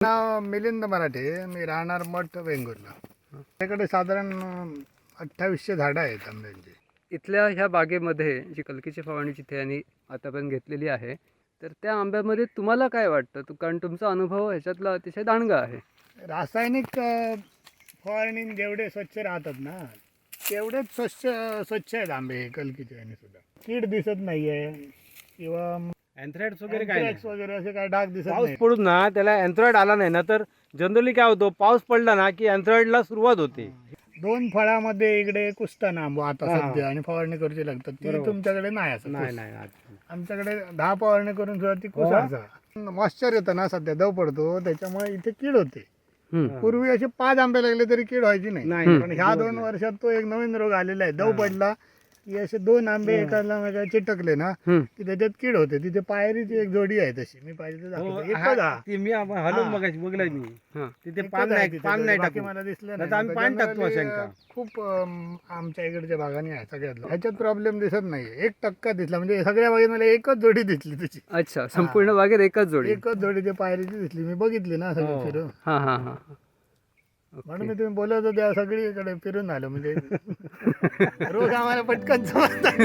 नाव मिलिंद मराठे. मी राहणार मठ वेंगुर्ला. त्याकडे साधारण 2800 झाडं आहेत आंब्यांची. इथल्या ह्या बागेमध्ये जी कलकीची फवारणी जिथे यांनी आतापर्यंत घेतलेली आहे, तर त्या आंब्यामध्ये तुम्हाला काय वाटतं? कारण तुमचा अनुभव ह्याच्यातला अतिशय दांडगा आहे. रासायनिक फवारणी जेवढे स्वच्छ राहतात ना तेवढेच स्वच्छ आहेत आंबे कलकीचे आणि सुद्धा. कीड दिसत नाहीये किंवा अँथ्राइड्स वगैरे काय नाही. anthrax वगैरे असे काय डाग दिसत पाऊस नाही. पडून ना त्याला अँथ्राइड आला नाही ना तर जनरली काय होतं, पाऊस पडला ना की अँथ्राइडला सुरुवात होते. 2 फळामध्ये इकडे कुसता ना आंबो आता हा. सध्या आणि फवारणी करूची लागतात. ती बरोबर. तुमच्याकडे नाही असं नाही कुस. नाही आज. आमच्याकडे 10 फवारणी करून सुद्धा ती हो. कुसायचा. मॉइश्चर येतं ना सध्या, दव पडतो, त्याच्यामुळे इथे कीड होते. हम्म. पूर्वी असे 5 आंबे लागले तरी कीड व्हायची नाही. नाही. पण ह्या 2 वर्षात तो एक नवीन रोग आलेला आहे. दव पडला की असे 2 आंबे एकाला चिटकले ना हम्म. की त्याच्यात कीड होते. तिथे पायरीची एक जोडी आहे तशी, मी पाहिजे तर हो, दाखवतो. हा, एकच हा. ती मी हलवून हा. मगाशी बघलाय मी. हां. तिथे एकच पान आहे नाही, तिथे पान जोडी. नाही बाकी टाकू. मला दिसलं नाहीतर आम्ही पान टाकतो Generally, शंका. खूप आमच्या इकडच्या भागाने आहे सगळ्यात. ह्याच्यात प्रॉब्लेम दिसत नाही. 1% दिसला, म्हणजे सगळ्या बागेत मला एकच जोडी दिसली त्याची. अच्छा, संपूर्ण बागेत एकच जोडी. एकच जोडी ते पायरीची दिसली. मी बघितली ना सगळी हो. फिरून. हां हां हां. म्हणून मी तुम्ही बोलत होते सगळीकडे फिरून आलो. म्हणजे रोग आम्हाला पटकन समजतात.